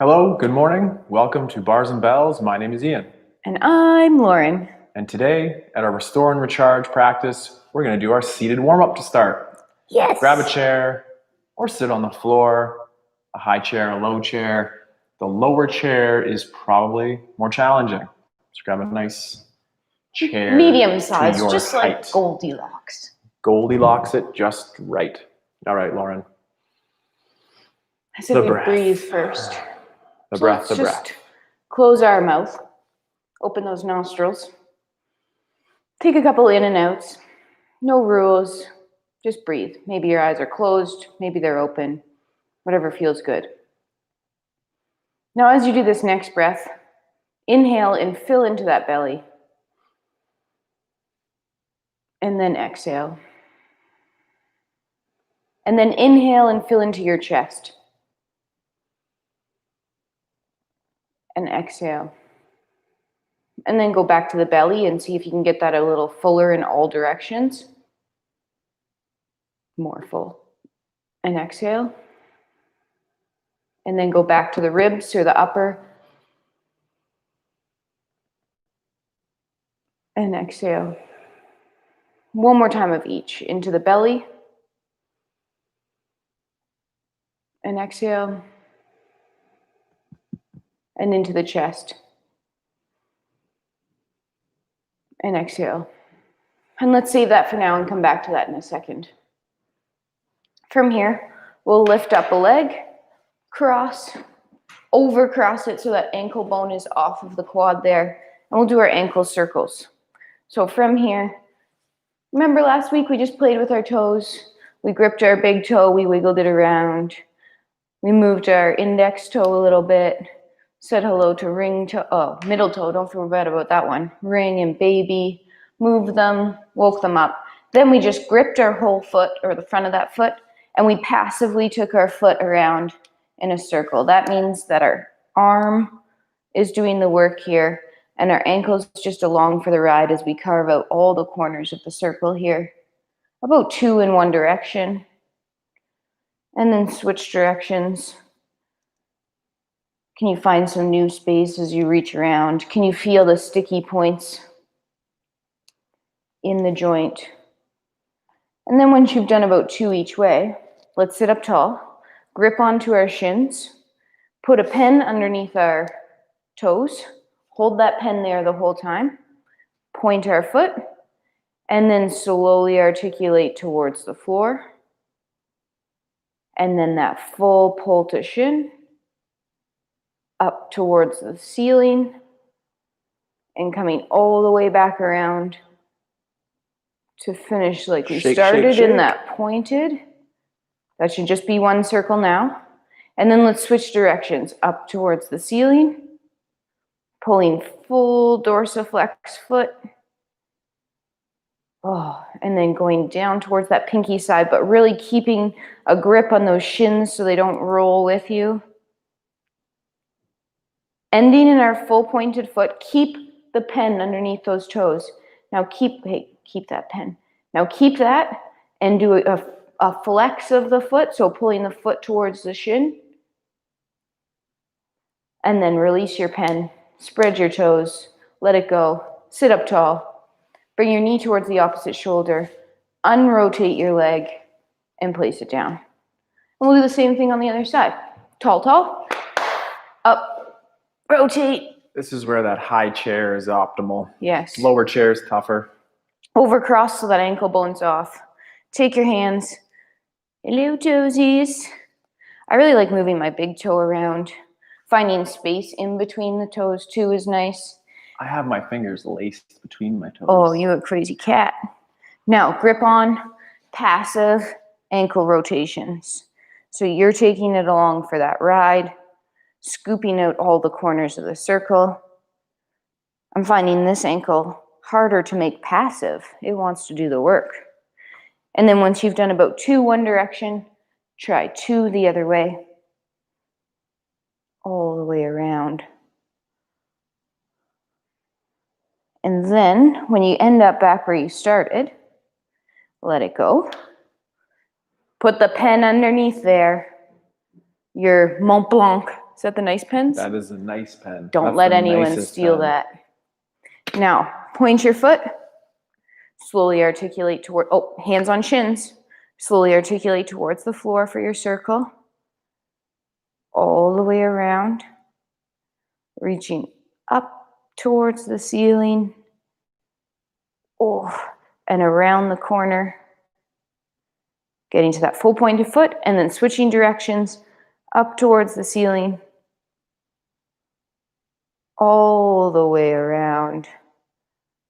Hello, good morning. Welcome to Bars and Bells. My name is Ian. And I'm Lauren. And today, at our Restore and Recharge practice, we're going to do our seated warm-up to start. Yes. Grab a chair or sit on the floor, a high chair, a low chair. The lower chair is probably more challenging. So grab a nice chair. Medium size, just height. like Goldilocks. Goldilocks it just right. All right, Lauren. I said we breathe first. The breath. Just close our mouth, open those nostrils, take a couple in and outs. No rules, just breathe. Maybe your eyes are closed, maybe they're open, whatever feels good. Now as you do this next breath, inhale and fill into that belly. And then exhale. And then inhale and fill into your chest. And exhale. And then go back to the belly and see if you can get that a little fuller in all directions. More full. And exhale. And then go back to the ribs or the upper. And exhale. One more time of each. Into the belly. And exhale. And into the chest. And exhale. And let's save that for now and come back to that in a second. From here, we'll lift up a leg, cross, over cross it so that ankle bone is off of the quad there. And we'll do our ankle circles. So from here, remember last week we just played with our toes. We gripped our big toe, we wiggled it around. We moved our index toe a little bit. Said hello to ring toe, middle toe, don't feel bad about that one. Ring and baby, moved them, woke them up. Then we just gripped our whole foot, or the front of that foot, and we passively took our foot around in a circle. That means that our arm is doing the work here, and our ankle's just along for the ride as we carve out all the corners of the circle here. About 2 in one direction. And then switch directions. Can you find some new space as you reach around? Can you feel the sticky points in the joint? And then once you've done about 2 each way, let's sit up tall, grip onto our shins, put a pen underneath our toes, hold that pen there the whole time, point our foot, and then slowly articulate towards the floor. And then that full pull to shin, up towards the ceiling, and coming all the way back around to finish like we started in that pointed. That should just be one circle now. And then let's switch directions, up towards the ceiling, pulling full dorsiflex foot. And then going down towards that pinky side, but really keeping a grip on those shins so they don't roll with you. Ending in our full pointed foot, keep the pen underneath those toes. Now keep that pen. Now keep that and do a flex of the foot, so pulling the foot towards the shin. And then release your pen, spread your toes, let it go, sit up tall, bring your knee towards the opposite shoulder, unrotate your leg, and place it down. And we'll do the same thing on the other side. Tall, tall, up, rotate. This is where that high chair is optimal. Yes. Lower chair is tougher. Overcross so that ankle bone's off. Take your hands. Hello, toesies. I really like moving my big toe around. Finding space in between the toes too is nice. I have my fingers laced between my toes. Oh, you a crazy cat. Now, grip on, passive ankle rotations. So you're taking it along for that ride. Scooping out all the corners of the circle. I'm finding this ankle harder to make passive. It wants to do the work. And then once you've done about 2 one direction, try 2 the other way. All the way around. And then when you end up back where you started, let it go. Put the pen underneath there. Your Mont Blanc Is that the nice pens? That is a nice pen. Don't That's let the anyone nicest steal pen. that. Now, point your foot. Slowly articulate toward, hands on shins. Slowly articulate towards the floor for your circle. All the way around. Reaching up towards the ceiling. And around the corner. Getting to that full pointed foot and then switching directions up towards the ceiling. All the way around.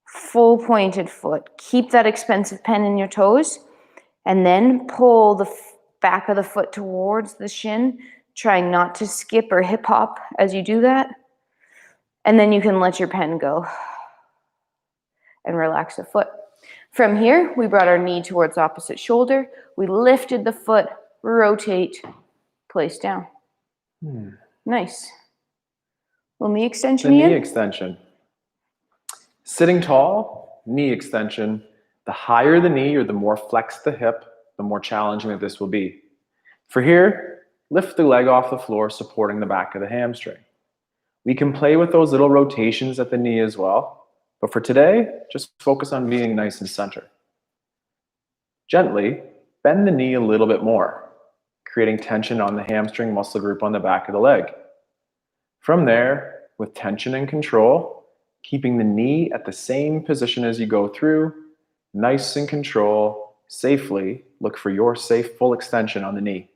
Full pointed foot. Keep that expensive pen in your toes. And then pull the back of the foot towards the shin. Trying not to skip or hip hop as you do that. And then you can let your pen go. And relax the foot. From here, we brought our knee towards opposite shoulder. We lifted the foot, rotate, place down. Nice. Little knee extension, The knee Ian? extension. Sitting tall, knee extension. The higher the knee or the more flexed the hip, the more challenging that this will be. For here, lift the leg off the floor, supporting the back of the hamstring. We can play with those little rotations at the knee as well. But for today, just focus on being nice and center. Gently bend the knee a little bit more, creating tension on the hamstring muscle group on the back of the leg. From there, with tension and control, keeping the knee at the same position as you go through, nice and control, safely look for your safe full extension on the knee.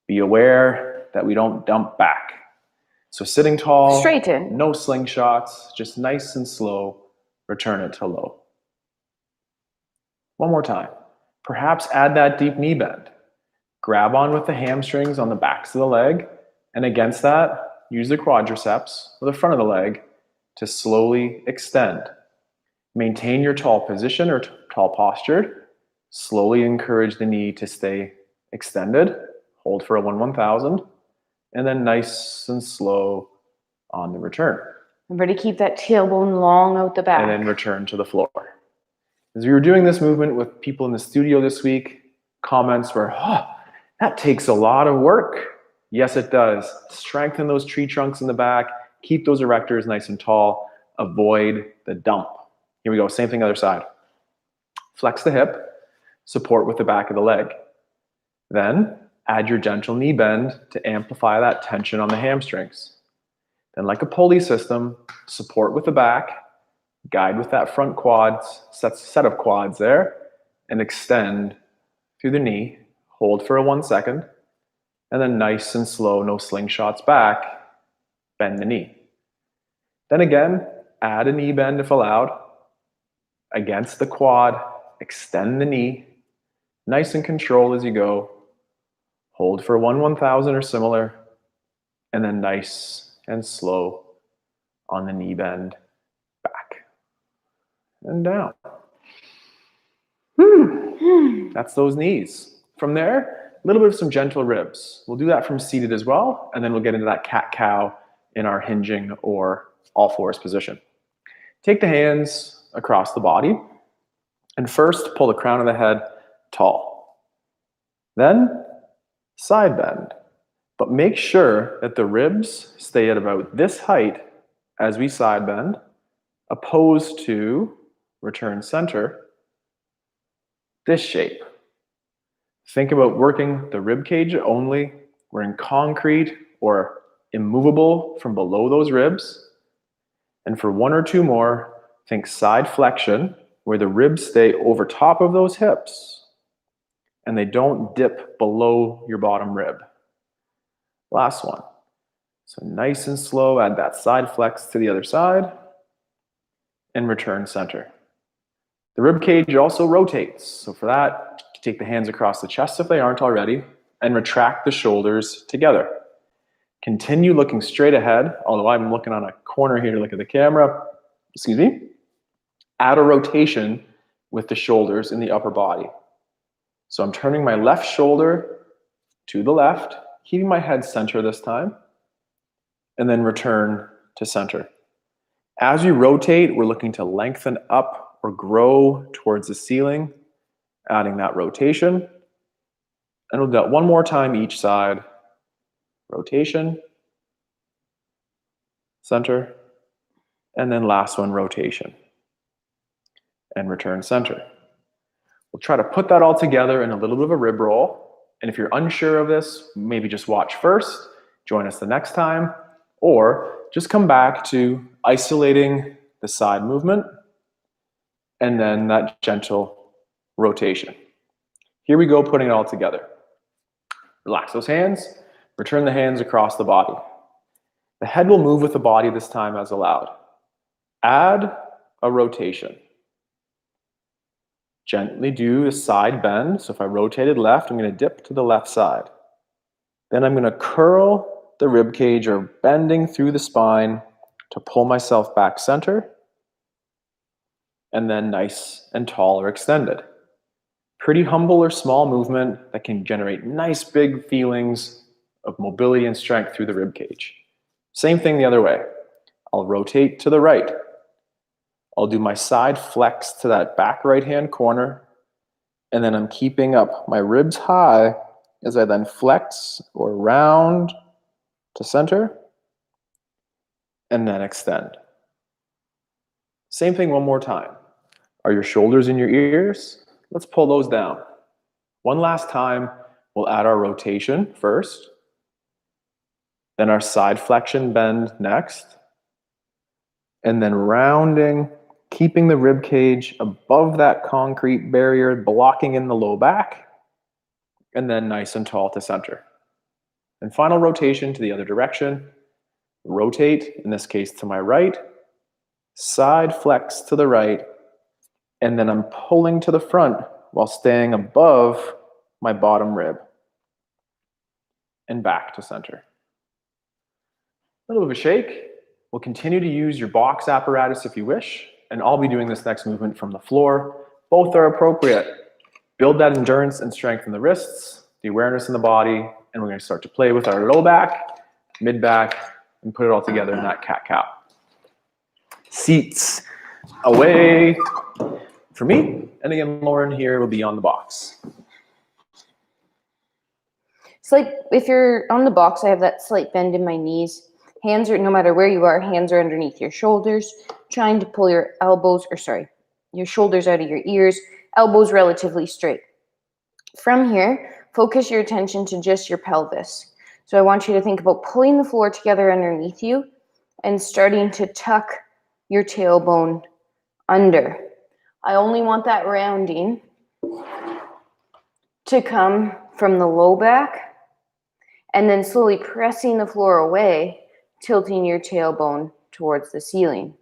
Be aware that we don't dump back. So sitting tall, Straighten. no slingshots, just nice and slow, return it to low. One more time. Perhaps add that deep knee bend. Grab on with the hamstrings on the backs of the leg, and against that, use the quadriceps or the front of the leg to slowly extend. Maintain your tall position or tall posture. Slowly encourage the knee to stay extended. Hold for a 1/1000. And then nice and slow on the return. Remember to keep that tailbone long out the back. And then return to the floor. As we were doing this movement with people in the studio this week, comments were, that takes a lot of work. Yes, it does. Strengthen those tree trunks in the back. Keep those erectors nice and tall. Avoid the dump. Here we go. Same thing other side. Flex the hip. Support with the back of the leg. Then add your gentle knee bend to amplify that tension on the hamstrings. Then like a pulley system, support with the back, guide with that front quads, set of quads there, and extend through the knee. Hold for a 1 second, and then nice and slow, no slingshots back, bend the knee. Then again, add a knee bend if allowed. Against the quad, extend the knee, nice and control as you go. Hold for 1/1000 or similar, and then nice and slow on the knee bend, back and down. That's those knees. From there, a little bit of some gentle ribs. We'll do that from seated as well, and then we'll get into that cat-cow in our hinging or all fours position. Take the hands across the body, and first pull the crown of the head tall. Then side bend, but make sure that the ribs stay at about this height as we side bend, opposed to return center, this shape. Think about working the rib cage only. We're in concrete or immovable from below those ribs. And for one or two more, think side flexion, where the ribs stay over top of those hips and they don't dip below your bottom rib. Last one. So nice and slow, add that side flex to the other side and return center. The rib cage also rotates. So for that, take the hands across the chest if they aren't already and retract the shoulders together. Continue looking straight ahead, although I'm looking on a corner here to look at the camera. Excuse me. Add a rotation with the shoulders in the upper body. So I'm turning my left shoulder to the left, keeping my head center this time, and then return to center. As we rotate, we're looking to lengthen up or grow towards the ceiling, adding that rotation. And we'll do that one more time each side. Rotation center, and then last one, rotation, and return center. We'll try to put that all together in a little bit of a rib roll. And if you're unsure of this, maybe just watch first, join us the next time, or just come back to isolating the side movement and then that gentle rotation. Here we go, putting it all together. Relax those hands, return the hands across the body. The head will move with the body this time as allowed. Add a rotation. Gently do a side bend. So if I rotated left, I'm going to dip to the left side. Then I'm going to curl the rib cage or bending through the spine to pull myself back center. And then nice and tall or extended. Pretty humble or small movement that can generate nice big feelings of mobility and strength through the rib cage. Same thing the other way. I'll rotate to the right. I'll do my side flex to that back right-hand corner, and then I'm keeping up my ribs high as I then flex or round to center, and then extend. Same thing one more time. Are your shoulders in your ears? Let's pull those down. One last time, we'll add our rotation first, then our side flexion bend next, and then rounding, keeping the rib cage above that concrete barrier, blocking in the low back, and then nice and tall to center. And final rotation to the other direction. Rotate, in this case to my right, side flex to the right, and then I'm pulling to the front while staying above my bottom rib. And back to center. A little bit of a shake. We'll continue to use your box apparatus if you wish, and I'll be doing this next movement from the floor. Both are appropriate. Build that endurance and strength in the wrists, the awareness in the body, and we're going to start to play with our low back, mid back, and put it all together in that cat-cow. Seats away for me, and again, Lauren here will be on the box. It's like if you're on the box, I have that slight bend in my knees. Hands are, no matter where you are, hands are underneath your shoulders, trying to pull your your shoulders out of your ears, elbows relatively straight. From here, focus your attention to just your pelvis. So I want you to think about pulling the floor together underneath you and starting to tuck your tailbone under. I only want that rounding to come from the low back and then slowly pressing the floor away, tilting your tailbone towards the ceiling.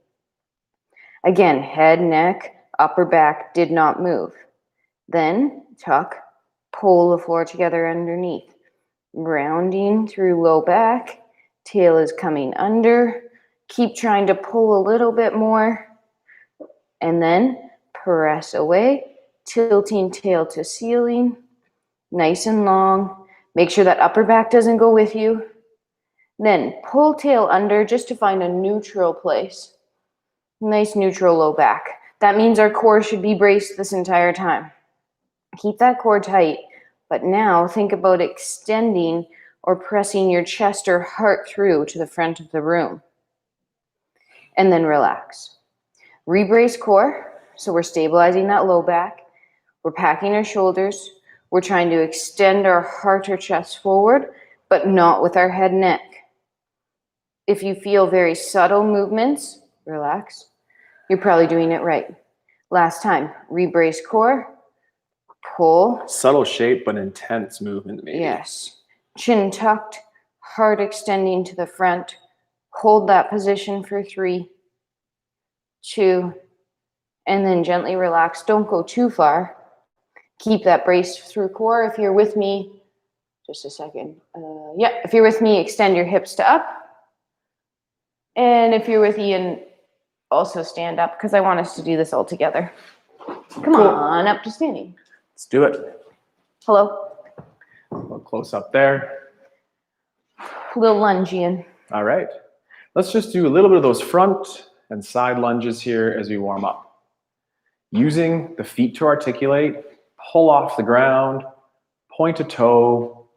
Again, head, neck, upper back did not move. Then tuck, pull the floor together underneath. Rounding through low back, tail is coming under. Keep trying to pull a little bit more. And then press away, tilting tail to ceiling. Nice and long. Make sure that upper back doesn't go with you. Then pull tail under just to find a neutral place. Nice neutral low back. That means our core should be braced this entire time. Keep that core tight, but now think about extending or pressing your chest or heart through to the front of the room. And then relax. Rebrace core, so we're stabilizing that low back. We're packing our shoulders. We're trying to extend our heart or chest forward, but not with our head and neck. If you feel very subtle movements, relax. You're probably doing it right. Last time, rebrace core, pull. Subtle shape, but intense movement maybe. Yes. Chin tucked, heart extending to the front. Hold that position for 3, 2, and then gently relax. Don't go too far. Keep that brace through core. If you're with me, just a second. If you're with me, extend your hips to up. And if you're with Ian, also stand up because I want us to do this all together. Come on, up to standing. Let's do it. Hello. A little close up there. Little lunge, Ian. All right. Let's just do a little bit of those front and side lunges here as we warm up. Using the feet to articulate, pull off the ground, point to toe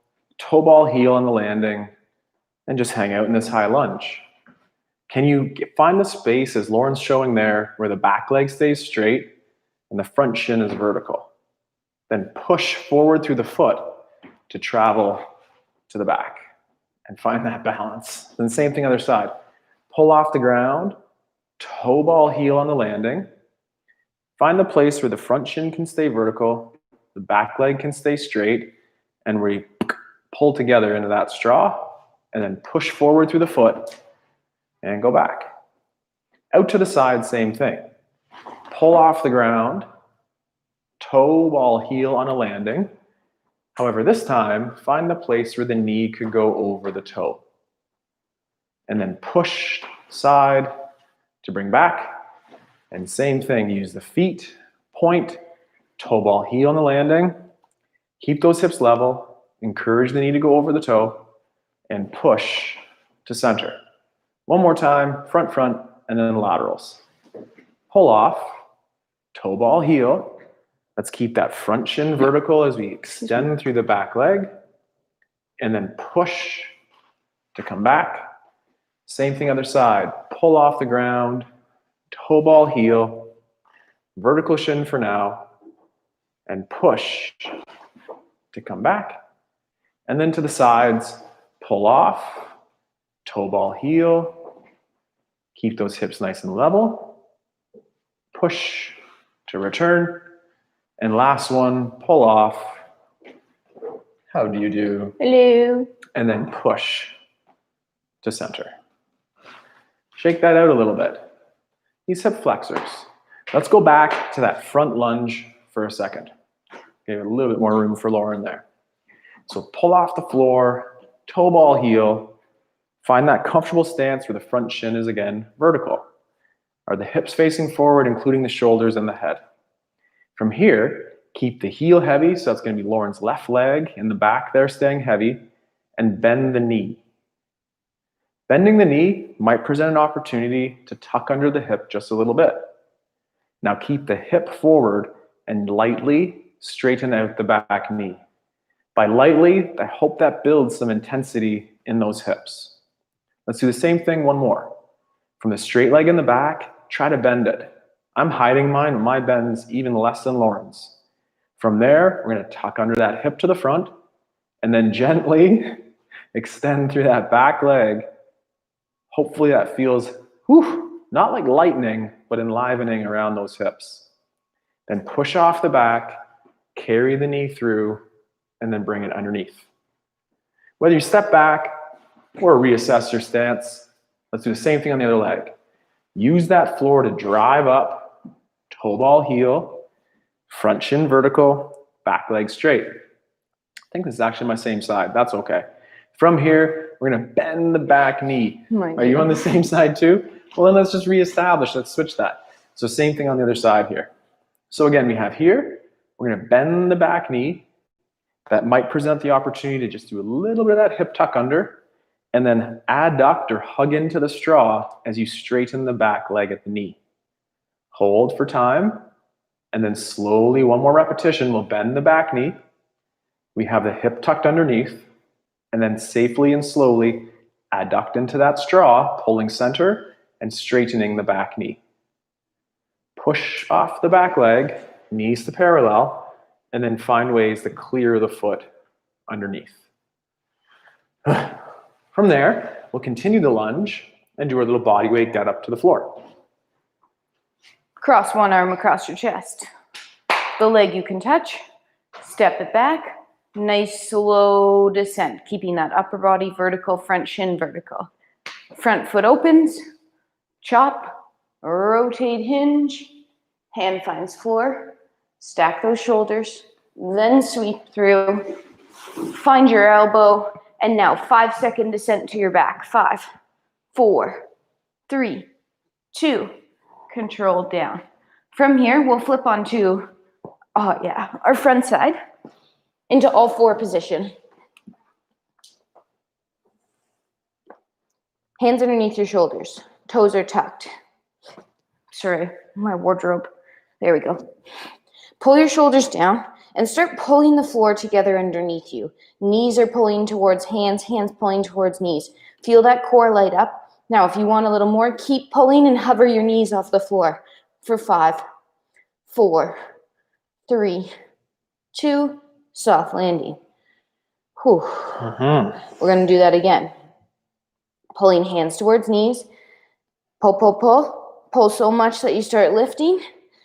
ball heel on the landing, and just hang out in this high lunge. Can you find the space, as Lauren's showing there, where the back leg stays straight and the front shin is vertical? Then push forward through the foot to travel to the back and find that balance. Then same thing other side. Pull off the ground, toe ball heel on the landing. Find the place where the front shin can stay vertical, the back leg can stay straight, and we pull together into that straw, and then push forward through the foot and go back. Out to the side, same thing. Pull off the ground, toe ball heel on a landing. However, this time, find the place where the knee could go over the toe. And then push side to bring back. And same thing, use the feet, point, toe ball heel on the landing. Keep those hips level, encourage the knee to go over the toe, and push to center. One more time, front, and then laterals. Pull off, toe ball heel. Let's keep that front shin vertical as we extend through the back leg. And then push to come back. Same thing other side. Pull off the ground, toe ball heel, vertical shin for now, and push to come back. And then to the sides, pull off, toe ball heel, keep those hips nice and level, push to return, and last one, pull off. How do you do? Hello. And then push to center. Shake that out a little bit. These hip flexors. Let's go back to that front lunge for a second. Give it a little bit more room for Lauren there. So pull off the floor, toe ball heel. Find that comfortable stance where the front shin is again vertical. Are the hips facing forward, including the shoulders and the head? From here, keep the heel heavy, so that's going to be Lauren's left leg in the back there staying heavy, and bend the knee. Bending the knee might present an opportunity to tuck under the hip just a little bit. Now keep the hip forward and lightly straighten out the back knee. By lightly, I hope that builds some intensity in those hips. Let's do the same thing one more. From the straight leg in the back, try to bend it. I'm hiding mine, but my bend's even less than Lauren's. From there, we're going to tuck under that hip to the front and then gently extend through that back leg. Hopefully that feels, not like lightning, but enlivening around those hips. Then push off the back, carry the knee through, and then bring it underneath. Whether you step back or reassess your stance, let's do the same thing on the other leg. Use that floor to drive up, toe ball heel, front shin vertical, back leg straight. I think this is actually my same side. That's okay. From here, we're going to bend the back knee. Are you on the same side too? Well, then let's just reestablish. Let's switch that. So same thing on the other side here. So again, we have here, we're going to bend the back knee. That might present the opportunity to just do a little bit of that hip tuck under, and then adduct or hug into the straw as you straighten the back leg at the knee. Hold for time, and then slowly, one more repetition, we'll bend the back knee. We have the hip tucked underneath, and then safely and slowly adduct into that straw, pulling center and straightening the back knee. Push off the back leg, knees to parallel, and then find ways to clear the foot underneath. From there, we'll continue the lunge and do our little body weight get up to the floor. Cross one arm across your chest. The leg you can touch. Step it back. Nice slow descent, keeping that upper body vertical, front shin vertical. Front foot opens. Chop. Rotate hinge. Hand finds floor. Stack those shoulders, then sweep through, find your elbow, and now 5-second descent to your back. 5, 4, 3, 2, control down. From here, we'll flip onto, our front side into all four position. Hands underneath your shoulders, toes are tucked. Sorry, my wardrobe. There we go. Pull your shoulders down and start pulling the floor together underneath you. Knees are pulling towards hands, hands pulling towards knees. Feel that core light up. Now, if you want a little more, keep pulling and hover your knees off the floor for 5, 4, 3, 2, soft landing. Whew. We're going to do that again. Pulling hands towards knees. Pull, pull, pull. Pull so much that you start lifting.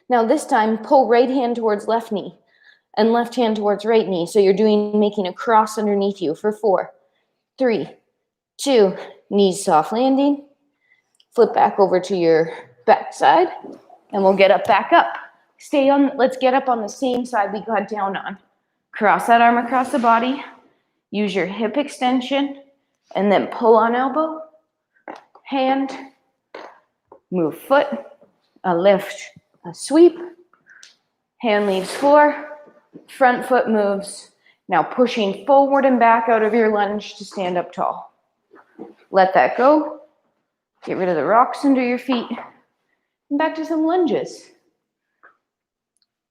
Now this time, pull right hand towards left knee and left hand towards right knee. So you're making a cross underneath you for 4, 3, 2, knees soft landing. Flip back over to your back side and we'll get up back up. Let's get up on the same side we got down on. Cross that arm across the body. Use your hip extension and then pull on elbow, hand, move foot, a lift, a sweep, hand leaves floor, front foot moves. Now pushing forward and back out of your lunge to stand up tall. Let that go. Get rid of the rocks under your feet. And back to some lunges.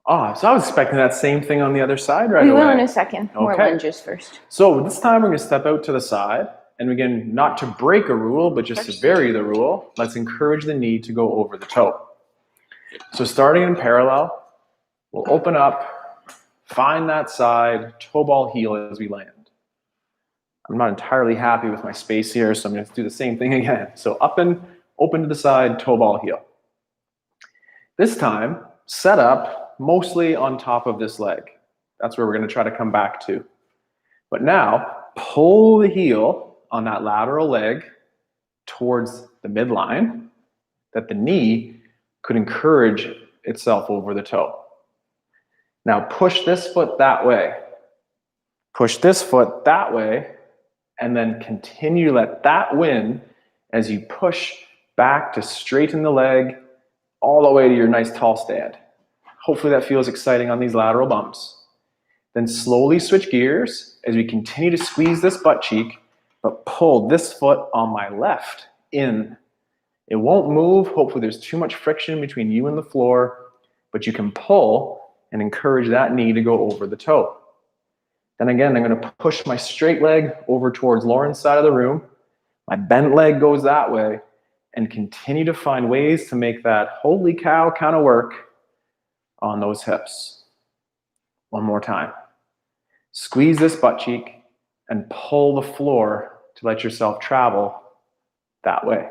Oh, so I was expecting that same thing on the other side right away. We will in a second. More lunges first. So this time we're going to step out to the side. And again, not to break a rule, but just to vary the rule, let's encourage the knee to go over the toe. So starting in parallel, we'll open up, find that side, toe ball heel as we land. I'm not entirely happy with my space here, so I'm going to do the same thing again. So up and open to the side, toe ball heel. This time, set up mostly on top of this leg. That's where we're going to try to come back to. But now, pull the heel on that lateral leg towards the midline, that the knee could encourage itself over the toe. Now push this foot that way. Push this foot that way, and then continue to let that win as you push back to straighten the leg all the way to your nice tall stand. Hopefully that feels exciting on these lateral bumps. Then slowly switch gears as we continue to squeeze this butt cheek, but pull this foot on my left in. It won't move. Hopefully there's too much friction between you and the floor, but you can pull and encourage that knee to go over the toe. Then again, I'm going to push my straight leg over towards Lauren's side of the room. My bent leg goes that way, and continue to find ways to make that holy cow kind of work on those hips. One more time. Squeeze this butt cheek and pull the floor to let yourself travel that way.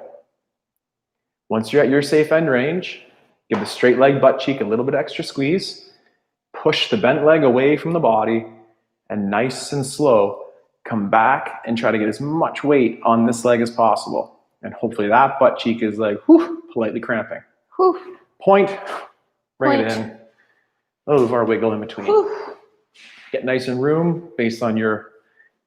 Once you're at your safe end range, give the straight leg butt cheek a little bit extra squeeze, push the bent leg away from the body, and nice and slow, come back and try to get as much weight on this leg as possible. And hopefully that butt cheek is like, whew, politely cramping. Whew. Point, bring it in. A little more wiggle in between. Whew. Get nice and room based on your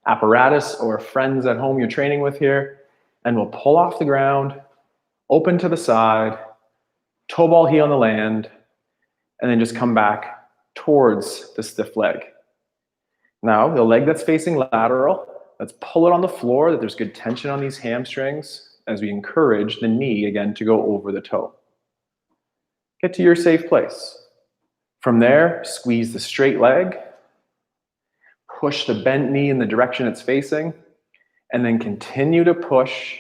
apparatus or friends at home you're training with here. And we'll pull off the ground, open to the side, toe ball heel on the land, and then just come back towards the stiff leg. Now, the leg that's facing lateral, let's pull it on the floor, that there's good tension on these hamstrings as we encourage the knee again to go over the toe. Get to your safe place. From there, squeeze the straight leg, push the bent knee in the direction it's facing, and then continue to push,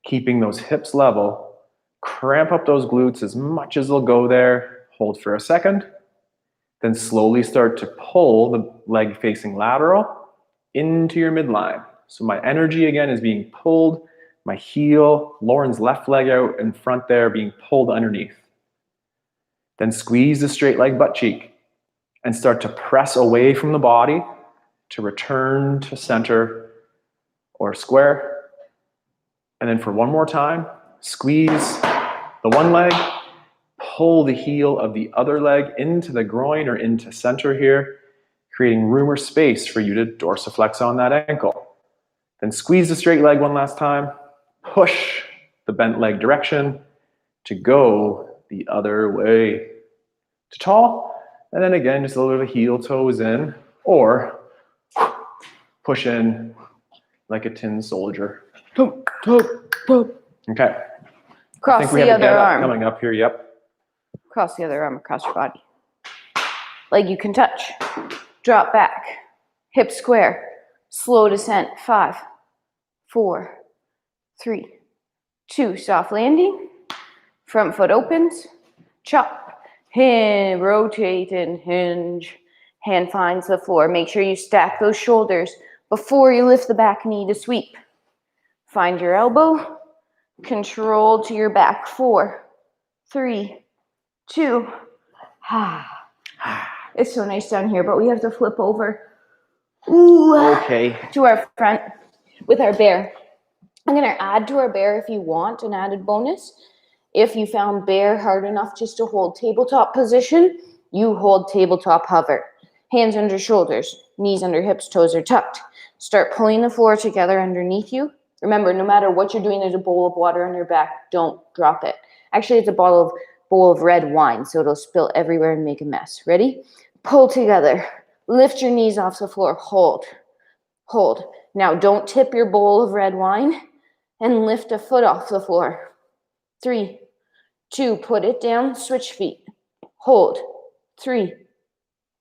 keeping those hips level. Cramp up those glutes as much as they'll go there. Hold for a second. Then slowly start to pull the leg facing lateral into your midline. So my energy again is being pulled, my heel, Lauren's left leg out in front there being pulled underneath. Then squeeze the straight leg butt cheek and start to press away from the body to return to center or square. And then for one more time, squeeze the one leg, pull the heel of the other leg into the groin or into center here, creating room or space for you to dorsiflex on that ankle. Then squeeze the straight leg one last time, push the bent leg direction to go the other way to tall. And then again, just a little bit of heel toes in, or push in like a tin soldier. Okay. Cross the other arm. Coming up here, yep. Cross the other arm across your body. Leg you can touch. Drop back. Hip square. Slow descent. 5, 4, 3, 2, soft landing. Front foot opens. Chop. Hinge, rotate and hinge. Hand finds the floor. Make sure you stack those shoulders before you lift the back knee to sweep. Find your elbow. Control to your back. 4, 3, 2. It's so nice down here, but we have to flip over. Ooh, Okay. To our front with our bear. I'm going to add to our bear if you want an added bonus. If you found bear hard enough just to hold tabletop position, you hold tabletop hover. Hands under shoulders, knees under hips, toes are tucked. Start pulling the floor together underneath you. Remember, no matter what you're doing, there's a bowl of water on your back. Don't drop it. Actually, it's a bowl of red wine, so it'll spill everywhere and make a mess. Ready? Pull together. Lift your knees off the floor. Hold. Hold. Now, don't tip your bowl of red wine and lift a foot off the floor. 3, 2, put it down, switch feet. Hold. 3,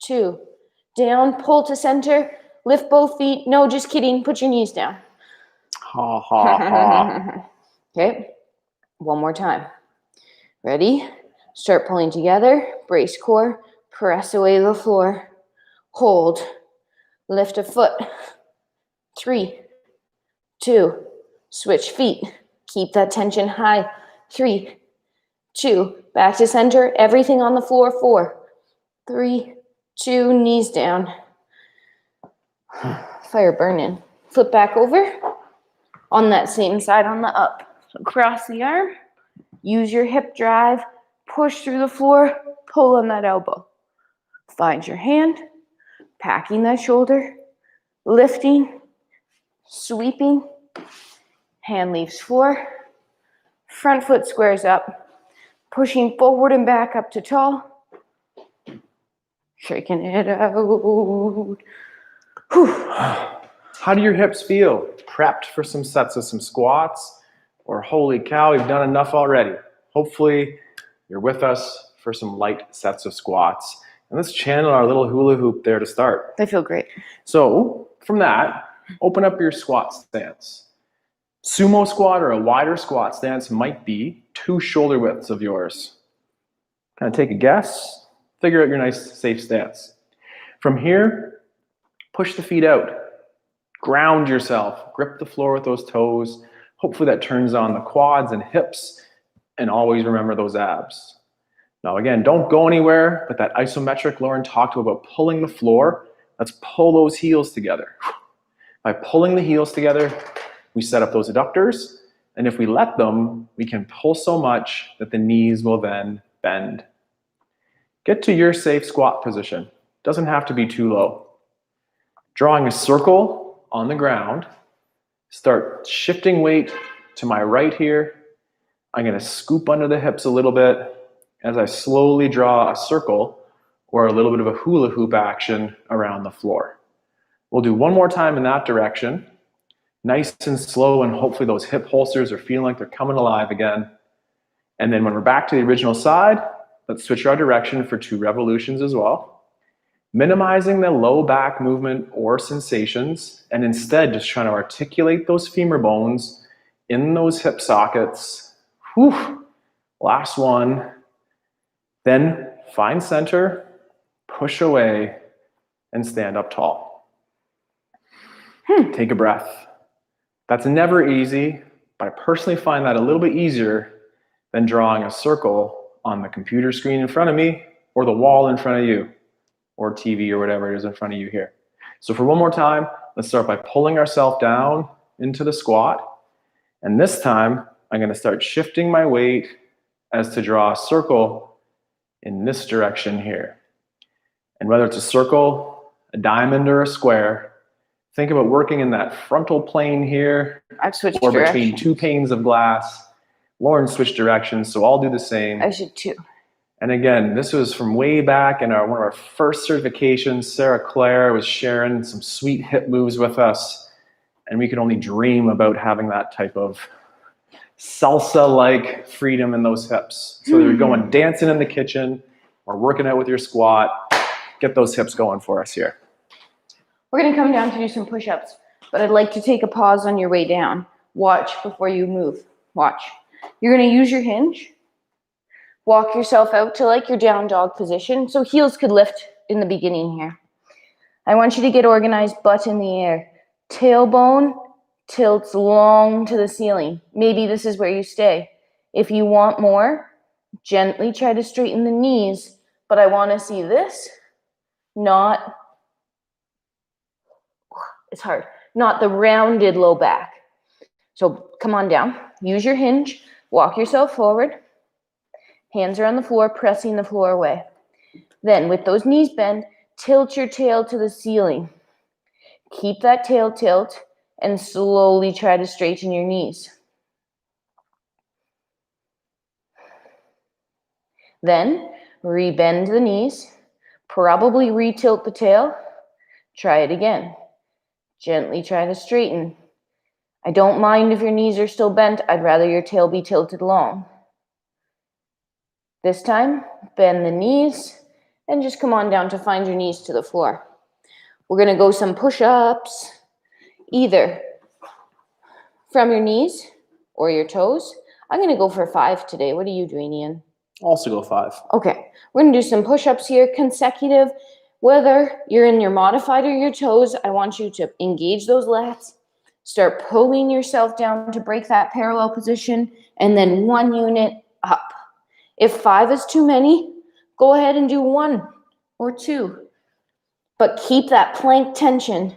2, down, pull to center, lift both feet. No, just kidding. Put your knees down. Ha, ha, ha. Okay, one more time. Ready? Start pulling together, brace core, press away the floor. Hold. Lift a foot. 3, 2, switch feet. Keep that tension high. 3, 2, back to center. Everything on the floor. 4, 3, 2, knees down. Fire burning. Flip back over. On that same side on the up. Cross the arm. Use your hip drive. Push through the floor. Pull on that elbow. Find your hand. Packing that shoulder. Lifting. Sweeping. Hand leaves floor. Front foot squares up. Pushing forward and back up to tall. Shaking it out. Whew. How do your hips feel? Prepped for some sets of some squats? Or holy cow, we've done enough already. Hopefully you're with us for some light sets of squats. And let's channel our little hula hoop there to start. They feel great. So from that, open up your squat stance. Sumo squat or a wider squat stance might be 2 shoulder widths of yours. Kind of take a guess, figure out your nice safe stance. From here, push the feet out. Ground yourself. Grip the floor with those toes. Hopefully that turns on the quads and hips. And always remember those abs. Now again, don't go anywhere, but that isometric Lauren talked about pulling the floor. Let's pull those heels together. By pulling the heels together, we set up those adductors. And if we let them, we can pull so much that the knees will then bend. Get to your safe squat position. Doesn't have to be too low. Drawing a circle on the ground. Start shifting weight to my right here. I'm going to scoop under the hips a little bit as I slowly draw a circle or a little bit of a hula hoop action around the floor. We'll do one more time in that direction. Nice and slow, and hopefully those hip holsters are feeling like they're coming alive again. And then when we're back to the original side, let's switch our direction for 2 revolutions as well. Minimizing the low back movement or sensations, and instead just trying to articulate those femur bones in those hip sockets. Whew. Last one. Then find center, push away, and stand up tall. Take a breath. That's never easy, but I personally find that a little bit easier than drawing a circle on the computer screen in front of me or the wall in front of you or TV or whatever it is in front of you here. So for one more time, let's start by pulling ourselves down into the squat. And this time, I'm going to start shifting my weight as to draw a circle in this direction here. And whether it's a circle, a diamond, or a square, think about working in that frontal plane here. I've switched or directions. between 2 panes of glass. Lauren switched directions, so I'll do the same. I should too. And again, this was from way back in one of our first certifications. Sarah Claire was sharing some sweet hip moves with us, and we could only dream about having that type of salsa-like freedom in those hips. So you're going dancing in the kitchen or working out with your squat. Get those hips going for us here. We're going to come down to do some push-ups, but I'd like to take a pause on your way down. Watch before you move. Watch. You're going to use your hinge. Walk yourself out to like your down dog position. So heels could lift in the beginning here. I want you to get organized, butt in the air. Tailbone tilts long to the ceiling. Maybe this is where you stay. If you want more, gently try to straighten the knees, but I want to see this, not, it's hard, not the rounded low back. So come on down, use your hinge, walk yourself forward, hands are on the floor, pressing the floor away. Then with those knees bent, tilt your tail to the ceiling. Keep that tail tilt and slowly try to straighten your knees. Then rebend the knees, probably retilt the tail. Try it again. Gently try to straighten. I don't mind if your knees are still bent. I'd rather your tail be tilted long. This time, bend the knees and just come on down to find your knees to the floor. We're going to go some push-ups, either from your knees or your toes. I'm going to go for 5 today. What are you doing, Ian? Also go 5. Okay, we're going to do some push-ups here, consecutive. Whether you're in your modified or your toes, I want you to engage those lats. Start pulling yourself down to break that parallel position, and then 1 unit up. If 5 is too many, go ahead and do 1 or 2. But keep that plank tension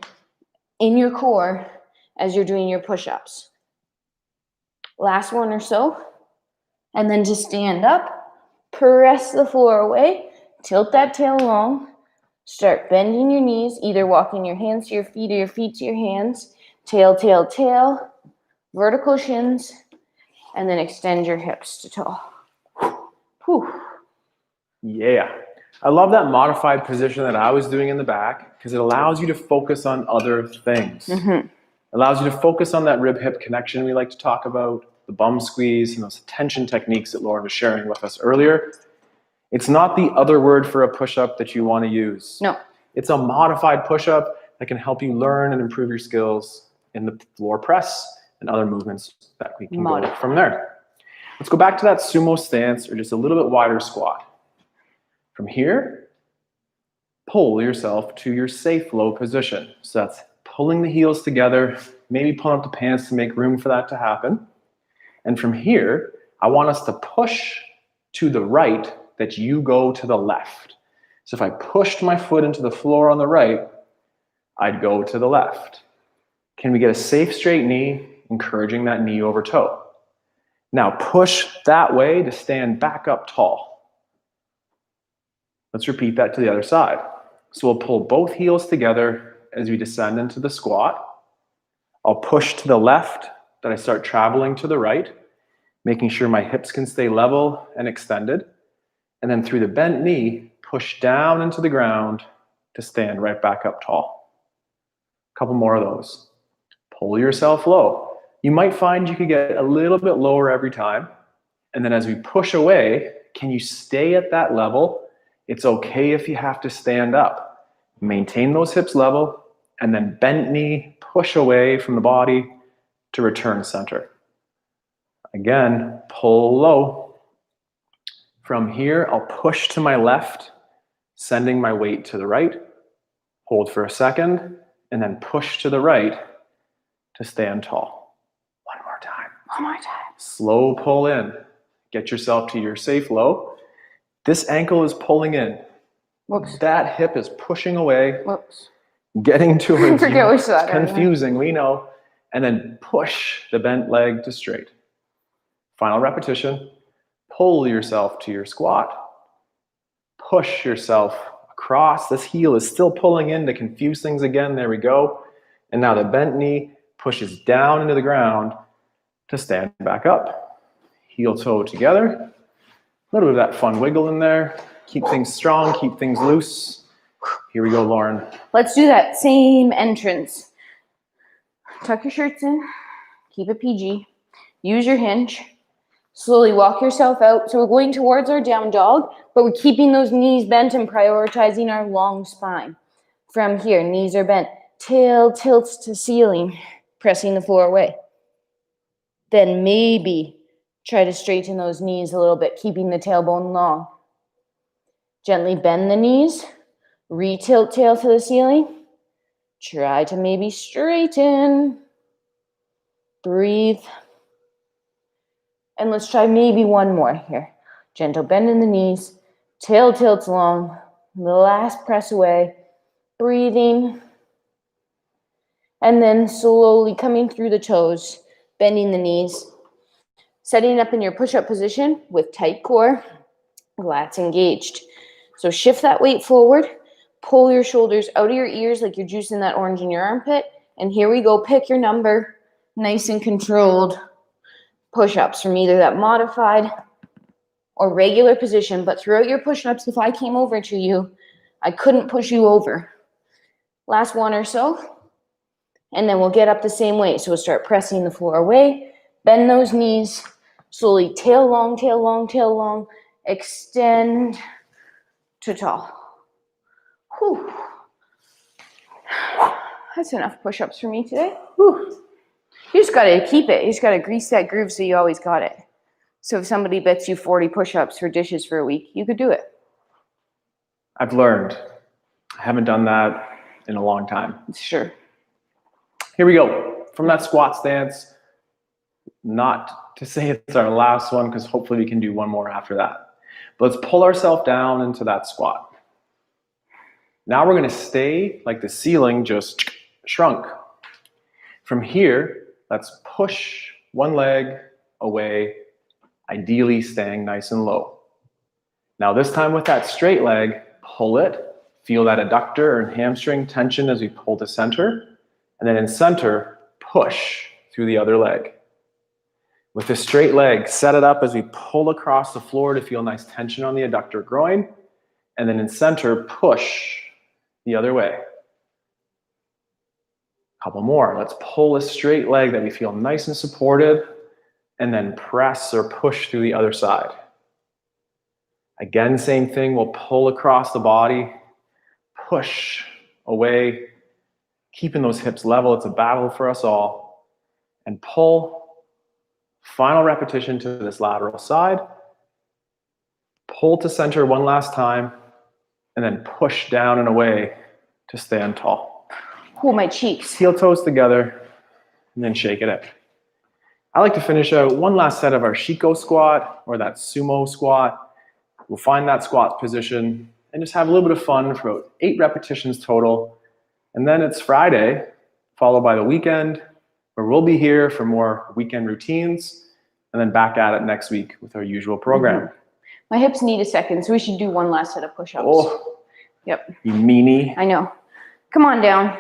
in your core as you're doing your push-ups. Last 1 or so, and then just stand up. Press the floor away, tilt that tail long, start bending your knees, either walking your hands to your feet or your feet to your hands, tail, tail, tail, vertical shins, and then extend your hips to toe. Whew. Yeah. I love that modified position that I was doing in the back because it allows you to focus on other things. It allows you to focus on that rib-hip connection we like to talk about, the bum squeeze, and those tension techniques that Lauryn was sharing with us earlier. It's not the other word for a push-up that you want to use. No. It's a modified push-up that can help you learn and improve your skills in the floor press and other movements that we can go from there. Let's go back to that sumo stance or just a little bit wider squat. From here, pull yourself to your safe low position. So that's pulling the heels together, maybe pulling up the pants to make room for that to happen. And from here, I want us to push to the right that you go to the left. So if I pushed my foot into the floor on the right, I'd go to the left. Can we get a safe straight knee, encouraging that knee over toe? Now push that way to stand back up tall. Let's repeat that to the other side. So we'll pull both heels together as we descend into the squat. I'll push to the left, that I start traveling to the right, making sure my hips can stay level and extended. And then through the bent knee, push down into the ground to stand right back up tall. A couple more of those. Pull yourself low. You might find you could get a little bit lower every time. And then as we push away, can you stay at that level? It's okay if you have to stand up. Maintain those hips level, and then bent knee, push away from the body to return center. Again, pull low. From here, I'll push to my left, sending my weight to the right. Hold for a second, and then push to the right to stand tall. One more time. One more time. Slow pull in. Get yourself to your safe low. This ankle is pulling in. Whoops. That hip is pushing away. Whoops. Getting towards you. It's confusing, we know. And then push the bent leg to straight. Final repetition. Pull yourself to your squat. Push yourself across. This heel is still pulling in to confuse things again. There we go. And now the bent knee pushes down into the ground to stand back up. Heel toe together. A little bit of that fun wiggle in there. Keep things strong, keep things loose. Here we go, Lauryn. Let's do that same entrance. Tuck your shirts in. Keep it PG. Use your hinge. Slowly walk yourself out. So we're going towards our down dog, but we're keeping those knees bent and prioritizing our long spine. From here, knees are bent. Tail tilts to ceiling, pressing the floor away. Then maybe try to straighten those knees a little bit, keeping the tailbone long. Gently bend the knees, re-tilt tail to the ceiling. Try to maybe straighten. Breathe. And let's try maybe one more here. Gentle bend in the knees, tail tilts long, the last press away, breathing. And then slowly coming through the toes, bending the knees, setting up in your push-up position with tight core, lats engaged. So shift that weight forward, pull your shoulders out of your ears like you're juicing that orange in your armpit, and here we go, pick your number, nice and controlled push-ups from either that modified or regular position, but throughout your push-ups, if I came over to you, I couldn't push you over. Last one or so, and then we'll get up the same way. So we'll start pressing the floor away, bend those knees, slowly tail long, tail long, tail long, extend to tall. Whew. That's enough push-ups for me today. Whew. You just gotta keep it. You just gotta grease that groove so you always got it. So if somebody bets you 40 push-ups for dishes for a week, you could do it. I've learned. I haven't done that in a long time. Sure. Here we go. From that squat stance, not to say it's our last one, because hopefully we can do one more after that. But let's pull ourselves down into that squat. Now we're going to stay like the ceiling just shrunk. From here, let's push one leg away, ideally staying nice and low. Now this time with that straight leg, pull it. Feel that adductor and hamstring tension as we pull to center. And then in center, push through the other leg. With the straight leg, set it up as we pull across the floor to feel nice tension on the adductor groin. And then in center, push the other way. Couple more. Let's pull a straight leg that we feel nice and supported, and then press or push through the other side. Again, same thing. We'll pull across the body, push away, keeping those hips level. It's a battle for us all. And pull. Final repetition to this lateral side. Pull to center one last time, and then push down and away to stand tall. Pull my cheeks. Heel toes together, and then shake it out. I like to finish out one last set of our Shiko squat or that sumo squat. We'll find that squat position and just have a little bit of fun for about 8 repetitions total. And then it's Friday, followed by the weekend, where we'll be here for more weekend routines, and then back at it next week with our usual program. Mm-hmm. My hips need a second, so we should do one last set of push-ups. Oh, yep. You meanie. I know. Come on down.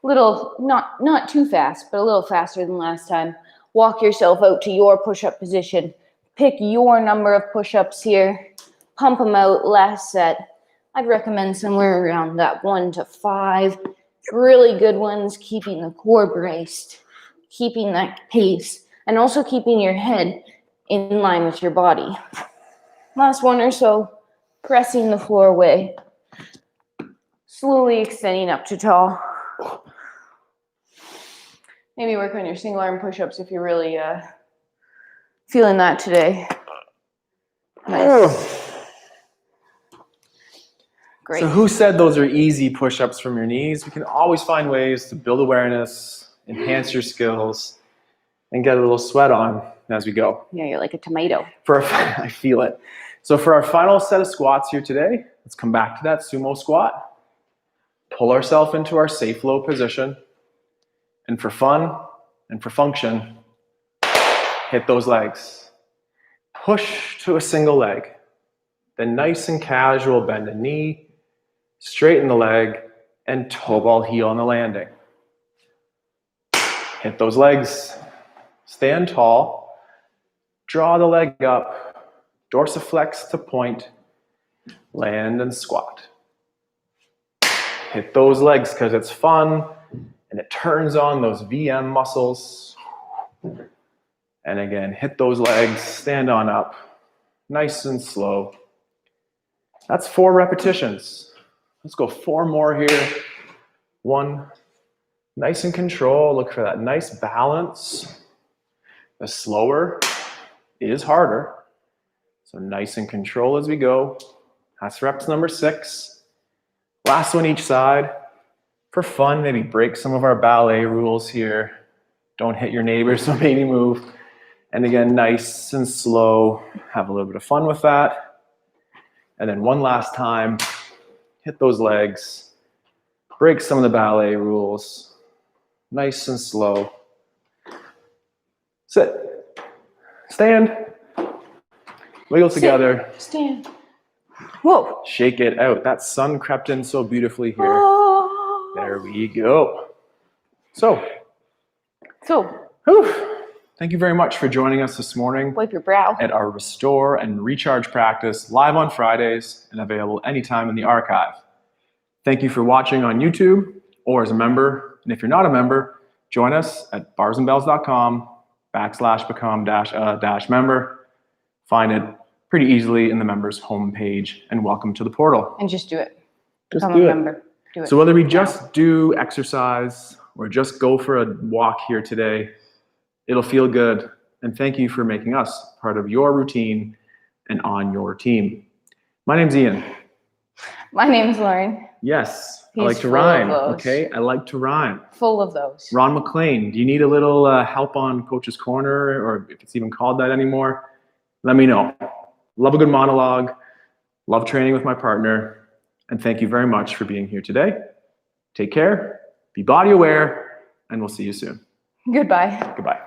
Little, not too fast, but a little faster than last time. Walk yourself out to your push-up position. Pick your number of push-ups here. Pump them out. Last set. I'd recommend somewhere around that 1 to 5. Really good ones, keeping the core braced, keeping that pace, and also keeping your head in line with your body. Last one or so, pressing the floor away. Slowly extending up to tall. Maybe work on your single arm push-ups if you're really feeling that today. Nice. Great. So who said those are easy push-ups from your knees? We can always find ways to build awareness, enhance your skills, and get a little sweat on as we go. Yeah, you're like a tomato. I feel it. So for our final set of squats here today, let's come back to that sumo squat. Pull ourselves into our safe low position. And for fun and for function, hit those legs. Push to a single leg. Then nice and casual, bend a knee, straighten the leg, and toe ball heel on the landing. Hit those legs. Stand tall. Draw the leg up. Dorsiflex to point. Land and squat. Hit those legs because it's fun and it turns on those VM muscles. And again, hit those legs. Stand on up. Nice and slow. That's 4 repetitions. Let's go 4 more here. 1, nice and control. Look for that nice balance. The slower is harder. So nice and control as we go. That's reps number 6. Last one each side. For fun, maybe break some of our ballet rules here. Don't hit your neighbors, so maybe move. And again, nice and slow. Have a little bit of fun with that. And then one last time, hit those legs. Break some of the ballet rules. Nice and slow. Sit. Stand. Wiggle together. Stand. Whoa. Shake it out. That sun crept in so beautifully here. Oh. There we go. So, whew, thank you very much for joining us this morning wipe your brow at our Restore and Recharge practice, live on Fridays and available anytime in the archive. Thank you for watching on YouTube or as a member. And if you're not a member, join us at barsandbells.com/become-a-member. Find it pretty easily in the members homepage, and welcome to the portal. and just do it. Just Become do a it. member. Do it. So whether we just do exercise or just go for a walk here today, it'll feel good. And thank you for making us part of your routine and on your team. My name's Ian. My name's Lauren. Yes, I He's like to full of rhyme. those. Okay, I like to rhyme. Full of those. Ron McLean, do you need a little help on Coach's Corner, or if it's even called that anymore? Let me know. Love a good monologue. Love training with my partner. And thank you very much for being here today. Take care, be body aware, and we'll see you soon. Goodbye. Goodbye.